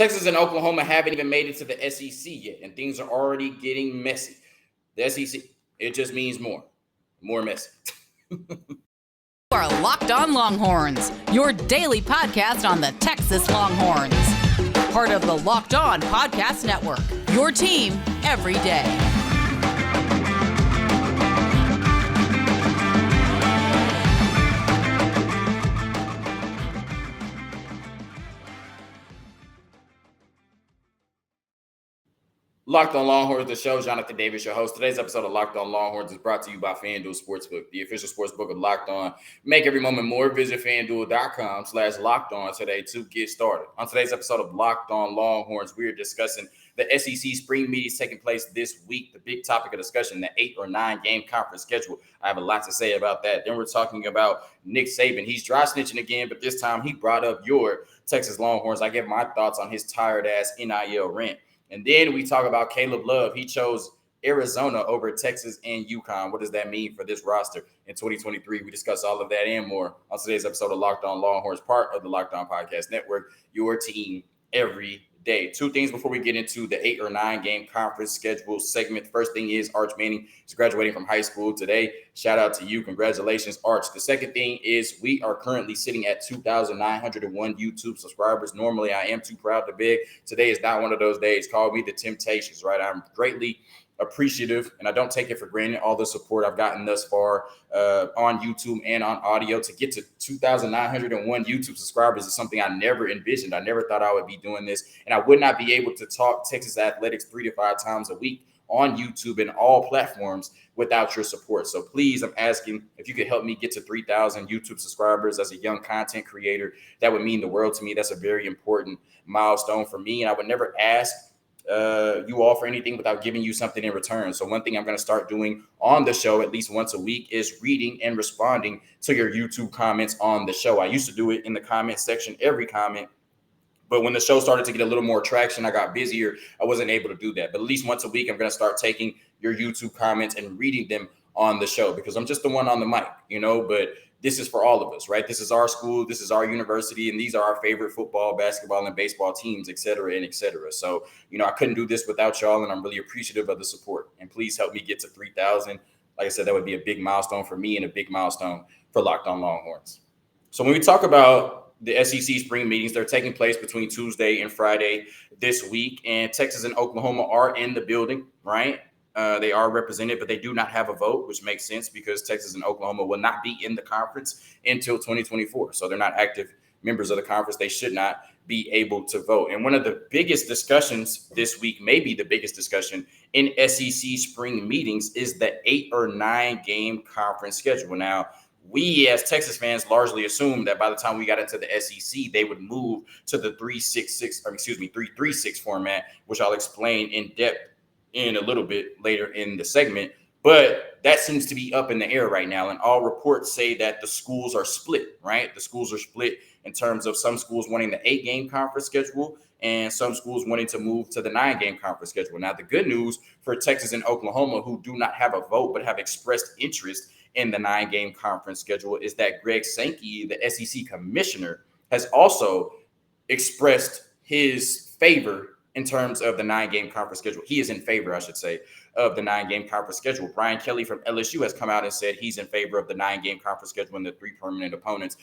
Texas and Oklahoma haven't even made it to the SEC yet, and things are already getting messy. The SEC, it just means more messy. You are Locked On Longhorns, your daily podcast on the Texas Longhorns. Part of the Locked On Podcast Network, your team every day. Locked On Longhorns, the show. Jonathan Davis, your host. Today's episode of Locked On Longhorns is brought to you by FanDuel Sportsbook, the official sportsbook of Locked On. Make every moment more. Visit FanDuel.com/LockedOn today to get started. On today's episode of Locked On Longhorns, we are discussing the SEC spring meetings taking place this week. The big topic of discussion, the 8 or 9 game conference schedule. I have a lot to say about that. Then we're talking about Nick Saban. He's dry snitching again, but this time he brought up your Texas Longhorns. I give my thoughts on his tired-ass NIL rant. And then we talk about Caleb Love. He chose Arizona over Texas and UConn. What does that mean for this roster in 2023? We discuss all of that and more on today's episode of Locked On Longhorns, part of the Locked On Podcast Network, your team every day. Two things before we get into the 8 or 9 game conference schedule segment. First thing is Arch Manning is graduating from high school today. Shout out to you. Congratulations, Arch. The second thing is we are currently sitting at 2,901 YouTube subscribers. Normally, I am too proud to beg. Today is not one of those days. Call me the Temptations, right? I'm greatly appreciative, and I don't take it for granted, all the support I've gotten thus far on YouTube and on audio. To get to 2,901 YouTube subscribers is something I never envisioned. I never thought I would be doing this, and I would not be able to talk Texas athletics 3 to 5 times a week on YouTube and all platforms without your support. So please, I'm asking if you could help me get to 3,000 YouTube subscribers as a young content creator. That would mean the world to me. That's a very important milestone for me, and I would never ask you all for anything without giving you something in return. So one thing I'm going to start doing on the show at least once a week is reading and responding to your YouTube comments on the show. I used to do it in the comment section, every comment. But when the show started to get a little more traction, I got busier. I wasn't able to do that. But at least once a week, I'm going to start taking your YouTube comments and reading them on the show because I'm just the one on the mic, but this is for all of us, right? This is our school, this is our university, and these are our favorite football, basketball, and baseball teams, et cetera, and et cetera. So, I couldn't do this without y'all, and I'm really appreciative of the support. And please help me get to 3,000. Like I said, that would be a big milestone for me and a big milestone for Locked On Longhorns. So when we talk about the SEC spring meetings, they're taking place between Tuesday and Friday this week, and Texas and Oklahoma are in the building, right? They are represented, but they do not have a vote, which makes sense because Texas and Oklahoma will not be in the conference until 2024. So they're not active members of the conference. They should not be able to vote. And one of the biggest discussions this week, maybe the biggest discussion in SEC spring meetings, is the 8 or 9 game conference schedule. Now, we as Texas fans largely assumed that by the time we got into the SEC, they would move to the 3-3-6 format, which I'll explain in depth in a little bit later in the segment. But that seems to be up in the air right now. And all reports say that the schools are split, right? The schools are split in terms of some schools wanting the 8 game conference schedule and some schools wanting to move to the 9 game conference schedule. Now, the good news for Texas and Oklahoma, who do not have a vote but have expressed interest in the 9 game conference schedule, is that Greg Sankey, the SEC commissioner, has also expressed his favor in terms of the 9 game conference schedule. He is in favor, I should say, of the 9 game conference schedule. Brian Kelly from LSU has come out and said he's in favor of the 9 game conference schedule and the 3 permanent opponents.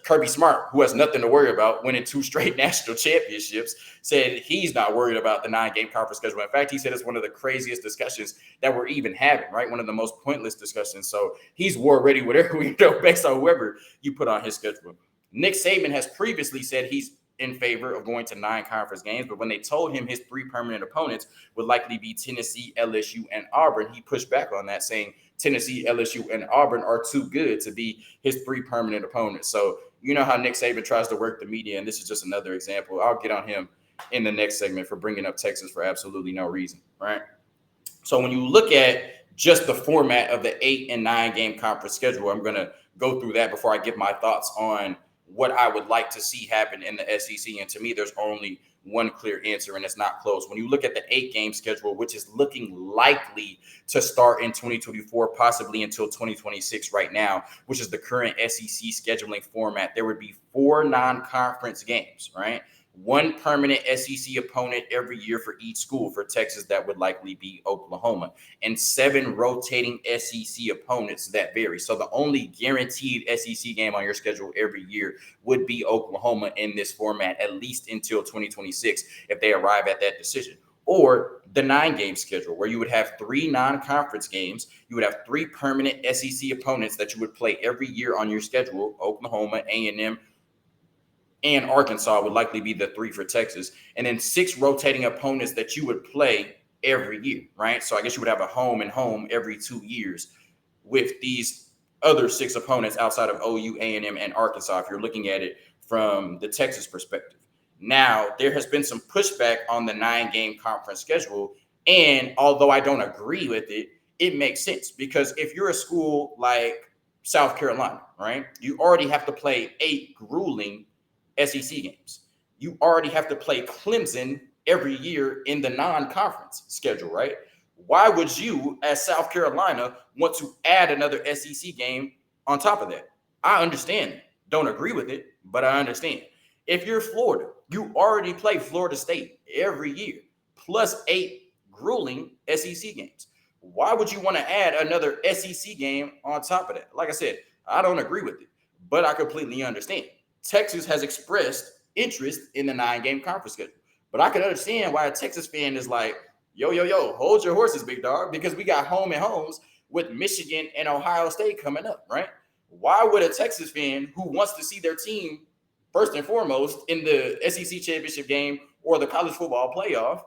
Kirby Smart, who has nothing to worry about, winning 2 straight national championships, said he's not worried about the 9 game conference schedule. In fact, he said it's one of the craziest discussions that we're even having, right? One of the most pointless discussions. So he's war ready, whatever we know, based on whoever you put on his schedule. Nick Saban has previously said he's in favor of going to 9 conference games, but when they told him his 3 permanent opponents would likely be Tennessee, LSU, and Auburn, he pushed back on that, saying Tennessee, LSU, and Auburn are too good to be his 3 permanent opponents. So you know how Nick Saban tries to work the media, and this is just another example. I'll get on him in the next segment for bringing up Texas for absolutely no reason, right? So when you look at just the format of the 8 and 9 game conference schedule, I'm going to go through that before I give my thoughts on what I would like to see happen in the SEC. And to me, there's only one clear answer, and it's not close. When you look at the 8-game schedule, which is looking likely to start in 2024, possibly until 2026 right now, which is the current SEC scheduling format, there would be 4 non-conference games, right? 1 permanent SEC opponent every year for each school. For Texas, that would likely be Oklahoma, and 7 rotating SEC opponents that vary. So the only guaranteed SEC game on your schedule every year would be Oklahoma in this format, at least until 2026, if they arrive at that decision. Or the 9-game schedule, where you would have 3 non-conference games. You would have 3 permanent SEC opponents that you would play every year on your schedule. Oklahoma, A&M, and Arkansas would likely be the 3 for Texas. And then 6 rotating opponents that you would play every year, right? So I guess you would have a home and home every 2 years with these other 6 opponents outside of OU, A&M, and Arkansas, if you're looking at it from the Texas perspective. Now, there has been some pushback on the 9-game conference schedule. And although I don't agree with it, it makes sense, because if you're a school like South Carolina, right, you already have to play 8 grueling SEC games. You already have to play Clemson every year in the non-conference schedule, right? Why would you, as South Carolina, want to add another SEC game on top of that? I understand. Don't agree with it, but I understand. If you're Florida, you already play Florida State every year, plus 8 grueling SEC games. Why would you want to add another SEC game on top of that? Like I said, I don't agree with it, but I completely understand. Texas has expressed interest in the 9-game conference schedule. But I can understand why a Texas fan is like, yo, hold your horses, big dog, because we got home and homes with Michigan and Ohio State coming up, right? Why would a Texas fan who wants to see their team first and foremost in the SEC championship game or the college football playoff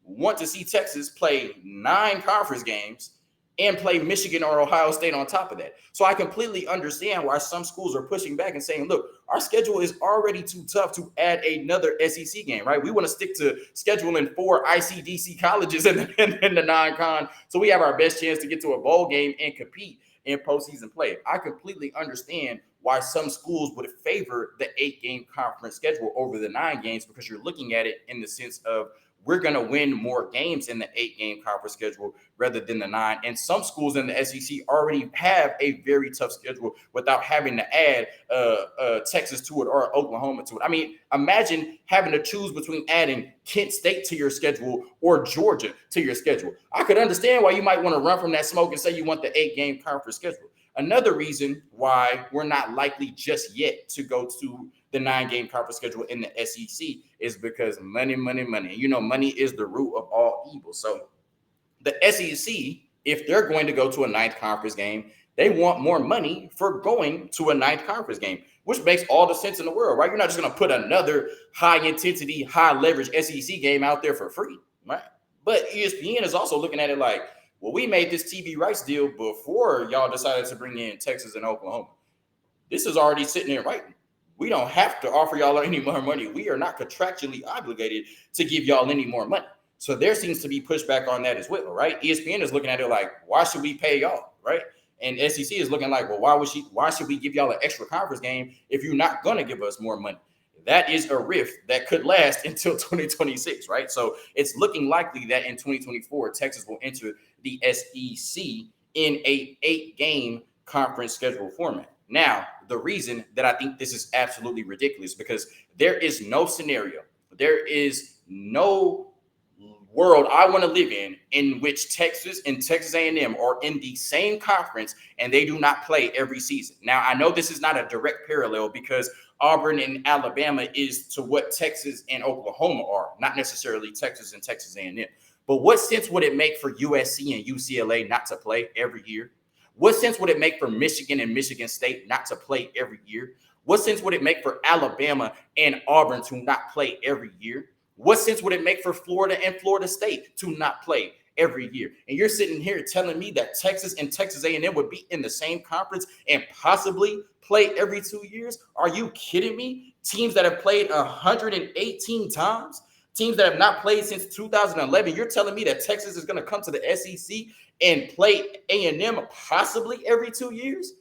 want to see Texas play 9 conference games and play Michigan or Ohio State on top of that? So I completely understand why some schools are pushing back and saying, look, our schedule is already too tough to add another SEC game, right? We want to stick to scheduling 4 ICDC colleges in the non-con, so we have our best chance to get to a bowl game and compete in postseason play. I completely understand why some schools would favor the 8-game conference schedule over the 9 games, because you're looking at it in the sense of, we're going to win more games in the 8-game conference schedule rather than the 9. And some schools in the SEC already have a very tough schedule without having to add Texas to it or Oklahoma to it. I mean, imagine having to choose between adding Kent State to your schedule or Georgia to your schedule. I could understand why you might want to run from that smoke and say you want the 8-game conference schedule. Another reason why we're not likely just yet to go to the 9-game conference schedule in the SEC is because money. You know, money is the root of all evil. So the SEC, if they're going to go to a 9th conference game, they want more money for going to a 9th conference game, which makes all the sense in the world, right? You're not just going to put another high-intensity, high-leverage SEC game out there for free, right? But ESPN is also looking at it like, well, we made this TV rights deal before y'all decided to bring in Texas and Oklahoma. This is already sitting there writing. We don't have to offer y'all any more money. We are not contractually obligated to give y'all any more money. So there seems to be pushback on that as well, right? ESPN is looking at it like, why should we pay y'all, right? And SEC is looking like, well, why should we give y'all an extra conference game if you're not going to give us more money? That is a rift that could last until 2026, right? So it's looking likely that in 2024, Texas will enter the SEC in a 8-game conference schedule format. Now, the reason that I think this is absolutely ridiculous, because there is no scenario, there is no world I want to live in which Texas and Texas A&M are in the same conference and they do not play every season. Now, I know this is not a direct parallel, because Auburn and Alabama is to what Texas and Oklahoma are, not necessarily Texas and Texas A&M. But what sense would it make for USC and UCLA not to play every year? What sense would it make for Michigan and Michigan State not to play every year? What sense would it make for Alabama and Auburn to not play every year? What sense would it make for Florida and Florida State to not play every year? And you're sitting here telling me that Texas and Texas A&M would be in the same conference and possibly play every 2 years? Are you kidding me? Teams that have played 118 times, teams that have not played since 2011, you're telling me that Texas is going to come to the SEC and play A&M possibly every 2 years?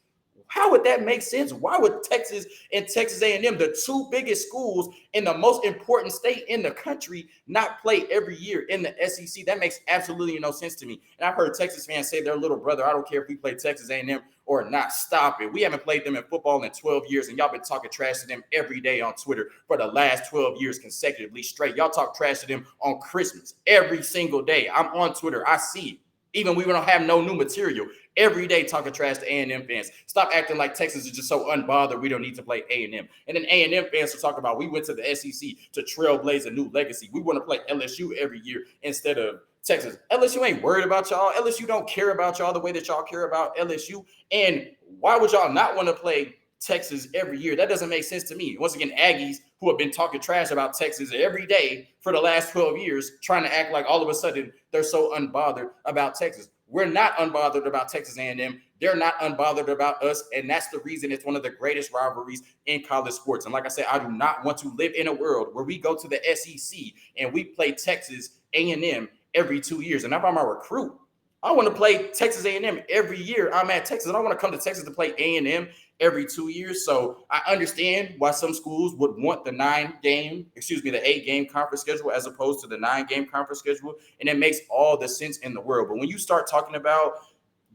How would that make sense? Why would Texas and Texas A&M, the two biggest schools in the most important state in the country, not play every year in the SEC? That makes absolutely no sense to me. And I've heard Texas fans say their little brother, I don't care if we play Texas A&M or not. Stop it. We haven't played them in football in 12 years, and y'all been talking trash to them every day on Twitter for the last 12 years consecutively straight. Y'all talk trash to them on Christmas every single day. I'm on Twitter. I see it. Even we don't have no new material. Every day talking trash to A&M fans. Stop acting like Texas is just so unbothered we don't need to play A&M. And then A&M fans will talk about we went to the SEC to trailblaze a new legacy. We want to play LSU every year instead of Texas. LSU ain't worried about y'all. LSU don't care about y'all the way that y'all care about LSU. And why would y'all not want to play Texas every year? That doesn't make sense to me. Once again, Aggies who have been talking trash about Texas every day for the last 12 years, trying to act like all of a sudden they're so unbothered about Texas. We're not unbothered about Texas A&M. They're not unbothered about us, and that's the reason it's one of the greatest rivalries in college sports. And like I said, I do not want to live in a world where we go to the SEC and we play Texas A&M every 2 years. And if I'm a recruit, I want to play Texas A&M every year. I'm at Texas, and I want to come to Texas to play A&M every 2 years. So I understand why some schools would want the 8-game conference schedule as opposed to the 9-game conference schedule. And it makes all the sense in the world. But when you start talking about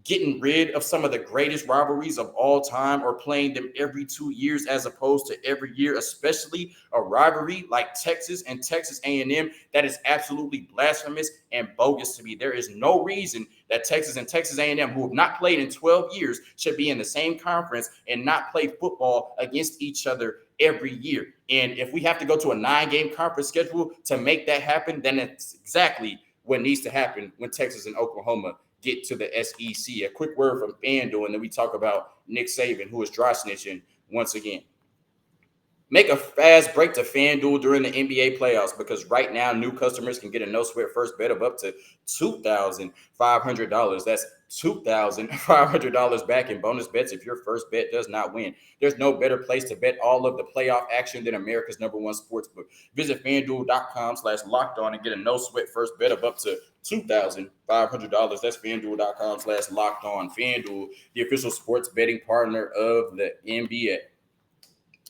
getting rid of some of the greatest rivalries of all time or playing them every 2 years as opposed to every year, especially a rivalry like Texas and Texas A&M, that is absolutely blasphemous and bogus to me. There is no reason that Texas and Texas A&M, who have not played in 12 years, should be in the same conference and not play football against each other every year. And if we have to go to a 9-game conference schedule to make that happen, then it's exactly what needs to happen when Texas and Oklahoma get to the SEC. A quick word from FanDuel, and then we talk about Nick Saban, who is dry snitching once again. Make a fast break to FanDuel during the NBA playoffs because right now new customers can get a no-sweat first bet of up to $2,500. That's $2,500 back in bonus bets if your first bet does not win. There's no better place to bet all of the playoff action than America's #1 sportsbook. Visit FanDuel.com/lockedon and get a no-sweat first bet of up to $2,500. That's FanDuel.com/lockedon. FanDuel, the official sports betting partner of the NBA.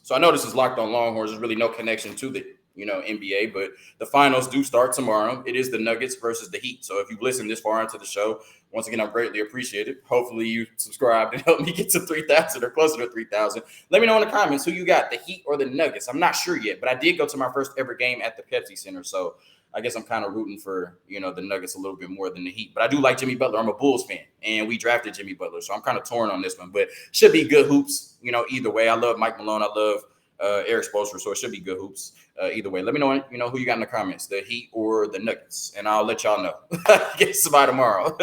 So I know this is Locked On Longhorns. There's really no connection to the NBA, but the finals do start tomorrow. It is the Nuggets versus the Heat. So if you've listened this far into the show, once again, I'm greatly appreciated. Hopefully you subscribed and helped me get to 3,000 or closer to 3,000. Let me know in the comments who you got, the Heat or the Nuggets. I'm not sure yet, but I did go to my first ever game at the Pepsi Center. So I guess I'm kind of rooting for, the Nuggets a little bit more than the Heat. But I do like Jimmy Butler. I'm a Bulls fan, and we drafted Jimmy Butler. So I'm kind of torn on this one. But should be good hoops, either way. I love Mike Malone. I love Eric Spoelstra, so it should be good hoops either way. Let me know, who you got in the comments, the Heat or the Nuggets, and I'll let y'all know. Get to by tomorrow.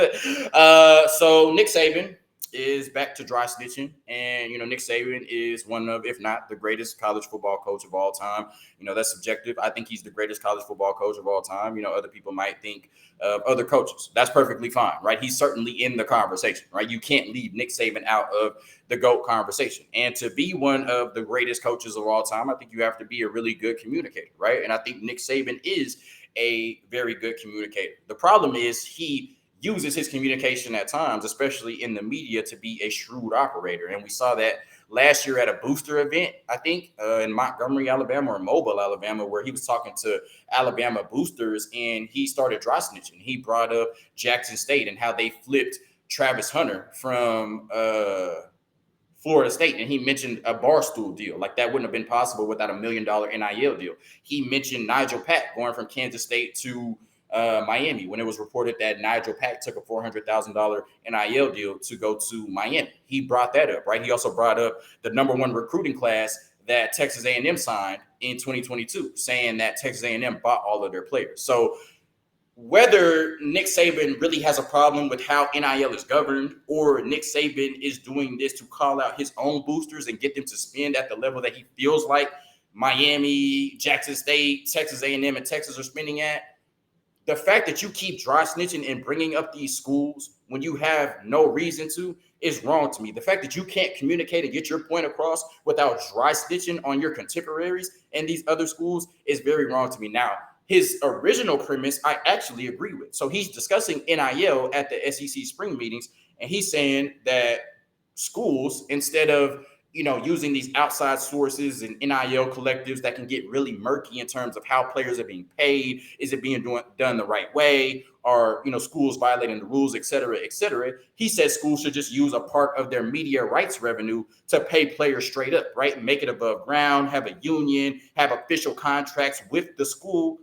So Nick Saban is back to dry snitching, and Nick Saban is one of, if not the greatest college football coach of all time. That's subjective. I think he's the greatest college football coach of all time. Other people might think of other coaches. That's perfectly fine, right? He's certainly in the conversation, right? You can't leave Nick Saban out of the GOAT conversation. And to be one of the greatest coaches of all time, I think you have to be a really good communicator, right? And I think Nick Saban is a very good communicator. The problem is he uses his communication at times, especially in the media, to be a shrewd operator. And we saw that last year at a booster event, I think, in Montgomery, Alabama, or Mobile, Alabama, where he was talking to Alabama boosters and he started dry snitching. He brought up Jackson State and how they flipped Travis Hunter from Florida State, and he mentioned a Barstool deal. Like, that wouldn't have been possible without $1 million NIL deal. He mentioned Nigel Pack going from Kansas State to Miami when it was reported that Nigel Pack took a $400,000 NIL deal to go to Miami. He brought that up, right? He also brought up the #1 recruiting class that Texas A&M signed in 2022, saying that Texas A&M bought all of their players. So whether Nick Saban really has a problem with how NIL is governed, or Nick Saban is doing this to call out his own boosters and get them to spend at the level that he feels like Miami, Jackson State, Texas A&M, and Texas are spending at, the fact that you keep dry snitching and bringing up these schools when you have no reason to is wrong to me. The fact that you can't communicate and get your point across without dry snitching on your contemporaries and these other schools is very wrong to me. Now, his original premise, I actually agree with. So he's discussing NIL at the SEC spring meetings, and he's saying that schools instead of using these outside sources and NIL collectives that can get really murky in terms of how players are being paid. Is it being done the right way? Are schools violating the rules, et cetera, et cetera? He says schools should just use a part of their media rights revenue to pay players straight up, right? Make it above ground, have a union, have official contracts with the school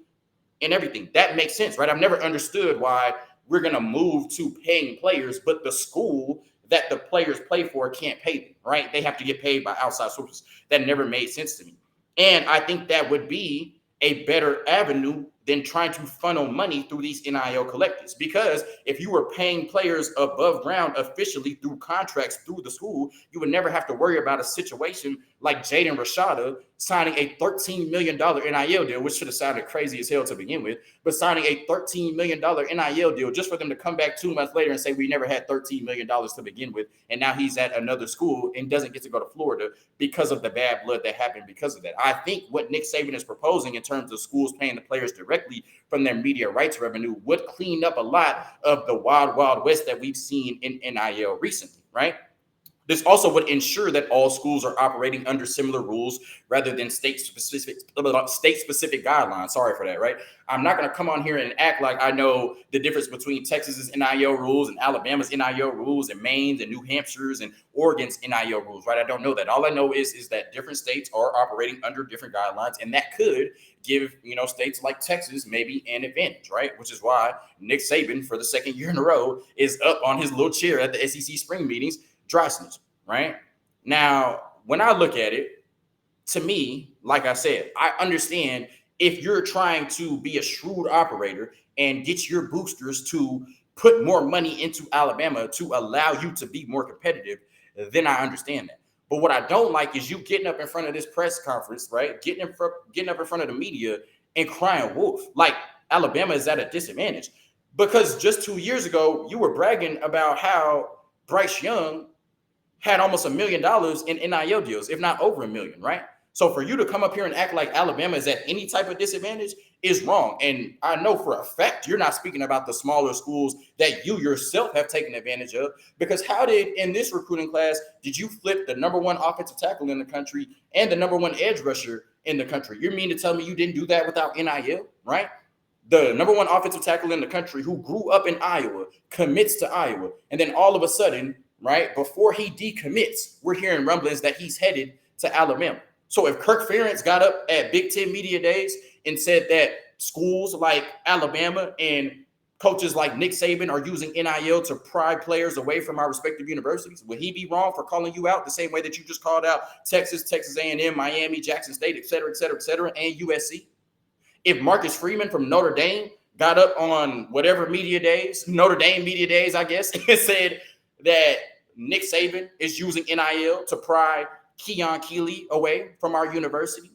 and everything. That makes sense, right? I've never understood why we're going to move to paying players, but the school that the players play for can't pay them, right? They have to get paid by outside sources. That never made sense to me. And I think that would be a better avenue than trying to funnel money through these NIL collectives. Because if you were paying players above ground officially through contracts through the school, you would never have to worry about a situation like Jaden Rashada signing a $13 million NIL deal, which should have sounded crazy as hell to begin with, but signing a $13 million NIL deal just for them to come back 2 months later and say, we never had $13 million to begin with. And now he's at another school and doesn't get to go to Florida because of the bad blood that happened because of that. I think what Nick Saban is proposing in terms of schools paying the players directly from their media rights revenue would clean up a lot of the wild, wild west that we've seen in NIL recently, right? This also would ensure that all schools are operating under similar rules rather than state-specific guidelines. Sorry for that, right? I'm not going to come on here and act like I know the difference between Texas's NIL rules and Alabama's NIL rules and Maine's and New Hampshire's and Oregon's NIL rules, right? I don't know that. All I know is that different states are operating under different guidelines, and that could give, states like Texas maybe an advantage, right? Which is why Nick Saban, for the second year in a row, is up on his little chair at the SEC spring meetings, dry snitch, right? Now, when I look at it, to me, like I said, I understand if you're trying to be a shrewd operator and get your boosters to put more money into Alabama to allow you to be more competitive, then I understand that. But what I don't like is you getting up in front of this press conference, right? Getting up in front of the media and crying wolf. Like Alabama is at a disadvantage. Because just 2 years ago, you were bragging about how Bryce Young had almost $1 million in NIL deals, if not over $1 million, right? So for you to come up here and act like Alabama is at any type of disadvantage is wrong. And I know for a fact you're not speaking about the smaller schools that you yourself have taken advantage of, because how did, in this recruiting class, did you flip the number one offensive tackle in the country and the number one edge rusher in the country? You mean to tell me you didn't do that without NIL, right? The number one offensive tackle in the country who grew up in Iowa commits to Iowa. And then all of a sudden, right, before he decommits, we're hearing rumblings that he's headed to Alabama. So if Kirk Ferentz got up at Big Ten Media Days and said that schools like Alabama and coaches like Nick Saban are using NIL to pry players away from our respective universities, would he be wrong for calling you out the same way that you just called out Texas, Texas A&M, Miami, Jackson State, et cetera, and USC? If Marcus Freeman from Notre Dame got up on whatever media days, Notre Dame media days, I guess, and said that Nick Saban is using NIL to pry Keon Keeley away from our university,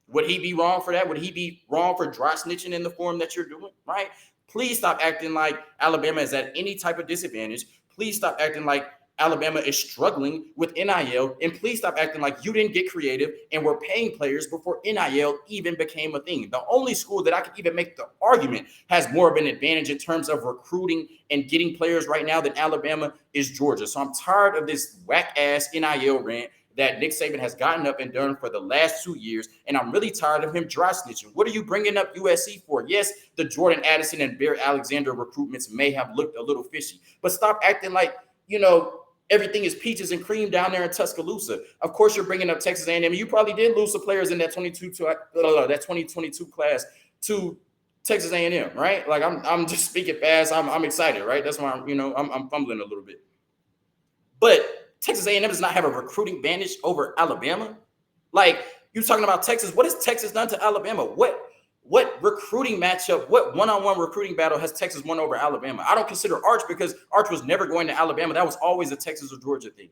would he be wrong for that? Would he be wrong for dry snitching in the form that you're doing, right? Please stop acting like Alabama is at any type of disadvantage. Please stop acting like Alabama is struggling with NIL, and please stop acting like you didn't get creative and were paying players before NIL even became a thing. The only school that I could even make the argument has more of an advantage in terms of recruiting and getting players right now than Alabama is Georgia. So I'm tired of this whack-ass NIL rant that Nick Saban has gotten up and done for the last 2 years, and I'm really tired of him dry snitching. What are you bringing up USC for? Yes, the Jordan Addison and Bear Alexander recruitments may have looked a little fishy, but stop acting like, everything is peaches and cream down there in Tuscaloosa. Of course, you're bringing up Texas A&M. You probably did lose some players in that 2022 class to Texas A&M, right? Like I'm just speaking fast. I'm excited, right? That's why I'm fumbling a little bit. But Texas A&M does not have a recruiting advantage over Alabama. Like you're talking about Texas. What has Texas done to Alabama? What recruiting matchup, what one-on-one recruiting battle has Texas won over Alabama? I don't consider Arch because Arch was never going to Alabama. That was always a Texas or Georgia thing.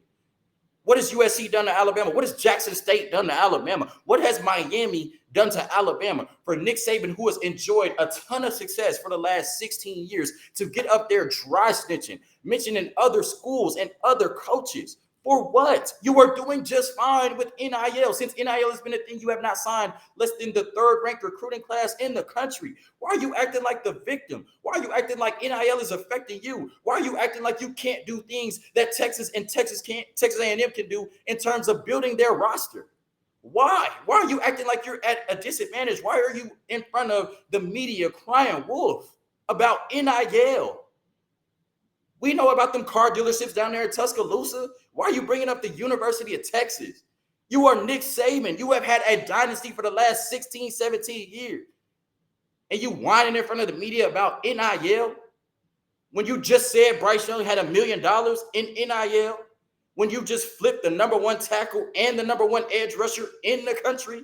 What has USC done to Alabama? What has Jackson State done to Alabama? What has Miami done to Alabama? For Nick Saban, who has enjoyed a ton of success for the last 16 years, to get up there dry snitching, mentioning other schools and other coaches For what? You are doing just fine with NIL. Since NIL has been a thing, you have not signed less than the third-ranked recruiting class in the country. Why are you acting like the victim? Why are you acting like NIL is affecting you? Why are you acting like you can't do things that Texas A&M can do in terms of building their roster? Why? Why are you acting like you're at a disadvantage? Why are you in front of the media crying wolf about NIL? We know about them car dealerships down there in Tuscaloosa. Why are you bringing up the University of Texas? You are Nick Saban. You have had a dynasty for the last 16, 17 years. And you whining in front of the media about NIL when you just said Bryce Young had $1 million in NIL, when you just flipped the number one tackle and the number one edge rusher in the country,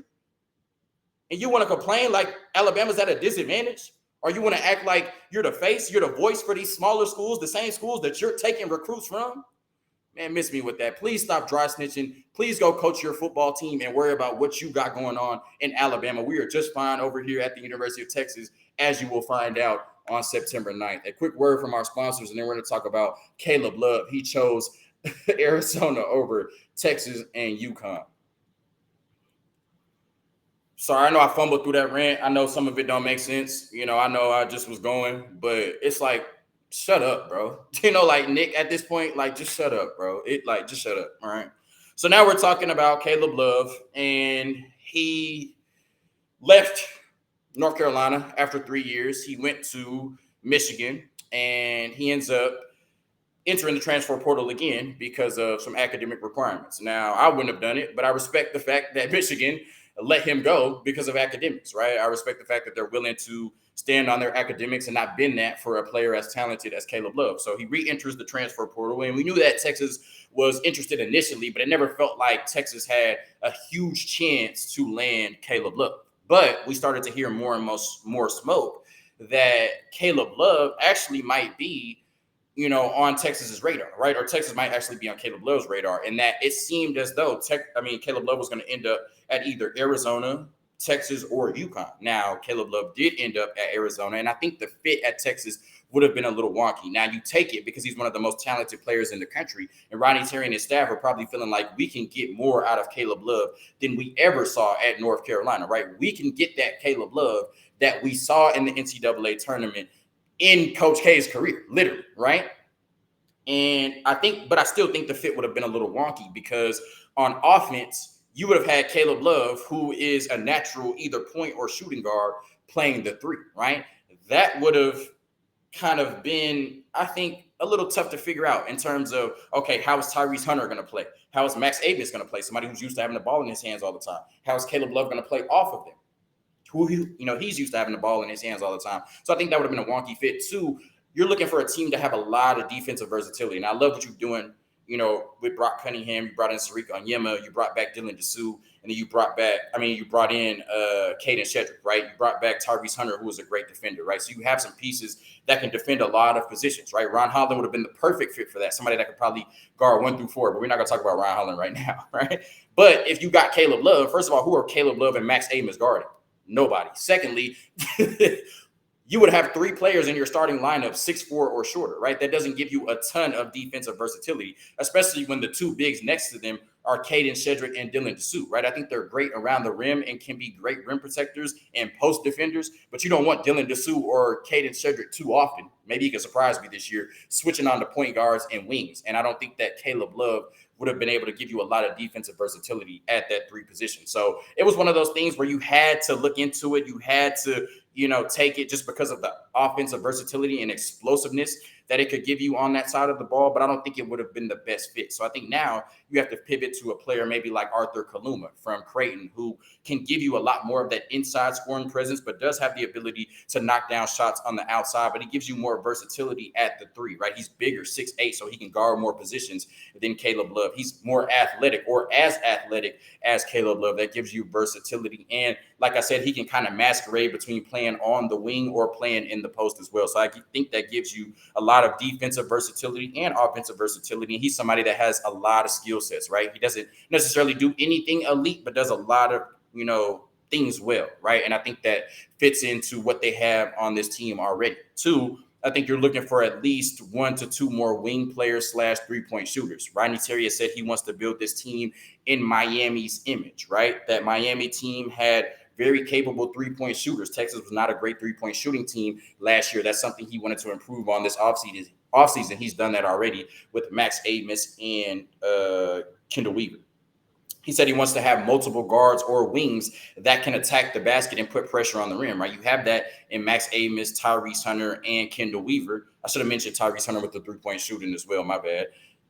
and you want to complain like Alabama's at a disadvantage? Or you want to act like you're the face, you're the voice for these smaller schools, the same schools that you're taking recruits from? Man, miss me with that. Please stop dry snitching. Please go coach your football team and worry about what you got going on in Alabama. We are just fine over here at the University of Texas, as you will find out on September 9th. A quick word from our sponsors, and then we're going to talk about Caleb Love. He chose Arizona over Texas and UConn. Sorry, I know I fumbled through that rant. I know some of it don't make sense. I know I just was going, but it's like, shut up, bro. Like Nick at this point, like, just shut up, bro. Just shut up, all right? So now we're talking about Caleb Love, and he left North Carolina after 3 years. He went to Michigan, and he ends up entering the transfer portal again because of some academic requirements. Now, I wouldn't have done it, but I respect the fact that Michigan let him go because of academics, right? I respect the fact that they're willing to stand on their academics and not bend that for a player as talented as Caleb Love. So he re-enters the transfer portal, and we knew that Texas was interested initially, but it never felt like Texas had a huge chance to land Caleb Love. But we started to hear more and more smoke that Caleb Love actually might be on Texas's radar, right? Or Texas might actually be on Caleb Love's radar. And that it seemed as though Caleb Love was going to end up at either Arizona, Texas, or UConn. Now, Caleb Love did end up at Arizona, and I think the fit at Texas would have been a little wonky. Now, you take it because he's one of the most talented players in the country, and Ronnie Terry and his staff are probably feeling like we can get more out of Caleb Love than we ever saw at North Carolina, right? We can get that Caleb Love that we saw in the NCAA tournament in Coach K's career, literally, right? And I still think the fit would have been a little wonky because on offense, you would have had Caleb Love, who is a natural either point or shooting guard, playing the three, right? That would have kind of been, I think, a little tough to figure out in terms of, okay, how is Tyrese Hunter going to play? How is Max Abmas going to play? Somebody who's used to having the ball in his hands all the time. How is Caleb Love going to play off of them? He's used to having the ball in his hands all the time. So I think that would have been a wonky fit. Two, you're looking for a team to have a lot of defensive versatility. And I love what you're doing, with Brock Cunningham. You brought in Sariq Onyema. You brought back Dylan Dessou. And then you brought in Caden Shedrick, right? You brought back Tyrese Hunter, who was a great defender, right? So you have some pieces that can defend a lot of positions, right? Ron Holland would have been the perfect fit for that. Somebody that could probably guard 1 through 4, but we're not going to talk about Ron Holland right now, right? But if you got Caleb Love, first of all, who are Caleb Love and Max Abmas guarding? Nobody. Secondly, you would have 3 players in your starting lineup, 6'4" or shorter, right? That doesn't give you a ton of defensive versatility, especially when the 2 bigs next to them are Caden Shedrick and Dylan Dessou, right? I think they're great around the rim and can be great rim protectors and post defenders, but you don't want Dylan Dessou or Caden Shedrick too often. Maybe he can surprise me this year, switching on to point guards and wings. And I don't think that Caleb Love would have been able to give you a lot of defensive versatility at that 3 position. So it was one of those things where you had to look into it. You had to, take it just because of the offensive versatility and explosiveness that it could give you on that side of the ball. But I don't think it would have been the best fit. So I think now you have to pivot to a player maybe like Arthur Kaluma from Creighton, who can give you a lot more of that inside scoring presence, but does have the ability to knock down shots on the outside. But he gives you more versatility at the 3, right? He's bigger, 6'8", so he can guard more positions than Caleb Love. He's more athletic, or as athletic as Caleb Love. That gives you versatility. And like I said, he can kind of masquerade between playing on the wing or playing in the post as well. So I think that gives you a lot of defensive versatility and offensive versatility. And he's somebody that has a lot of skill sets, right? He doesn't necessarily do anything elite, but does a lot of, things well, right? And I think that fits into what they have on this team already. 2, I think you're looking for at least 1 to 2 more wing players / 3-point shooters. Rodney Terry has said he wants to build this team in Miami's image, right? That Miami team had very capable 3-point shooters. Texas was not a great 3-point shooting team last year. That's something he wanted to improve on this offseason. He's done that already with Max Amos and Kendall Weaver. He said he wants to have multiple guards or wings that can attack the basket and put pressure on the rim, right? You have that in Max Amos, Tyrese Hunter, and Kendall Weaver. I should have mentioned Tyrese Hunter with the 3-point shooting as well, my bad.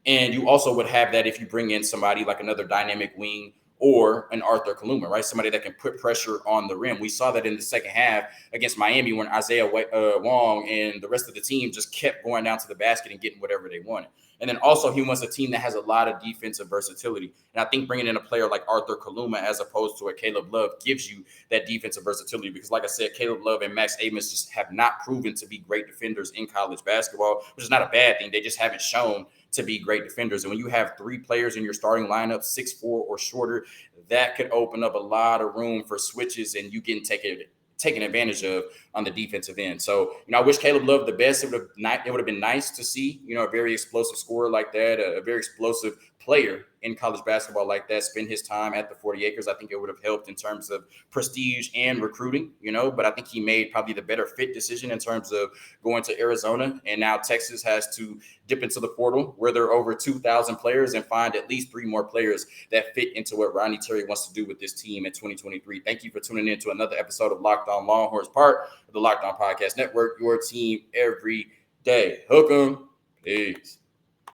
And you also would have that if you bring in somebody like another dynamic wing or an Arthur Kaluma, right? Somebody that can put pressure on the rim. We saw that in the second half against Miami when Isaiah Wong and the rest of the team just kept going down to the basket and getting whatever they wanted. And then also he wants a team that has a lot of defensive versatility. And I think bringing in a player like Arthur Kaluma as opposed to a Caleb Love gives you that defensive versatility because, like I said, Caleb Love and Max Amos just have not proven to be great defenders in college basketball, which is not a bad thing. They just haven't shown to be great defenders. And when you have 3 players in your starting lineup, 6'4" or shorter, that could open up a lot of room for switches and you getting taken advantage of on the defensive end. So, I wish Caleb Love the best. It would have been nice to see, a very explosive scorer like that, a very explosive player in college basketball like that, spend his time at the 40 acres. I think it would have helped in terms of prestige and recruiting, but I think he made probably the better fit decision in terms of going to Arizona. And now Texas has to dip into the portal where there are over 2,000 players and find at least 3 more players that fit into what Rodney Terry wants to do with this team in 2023. Thank you for tuning in to another episode of Locked On Longhorns, part of the Locked On Podcast Network, your team every day. Hook 'em. Peace.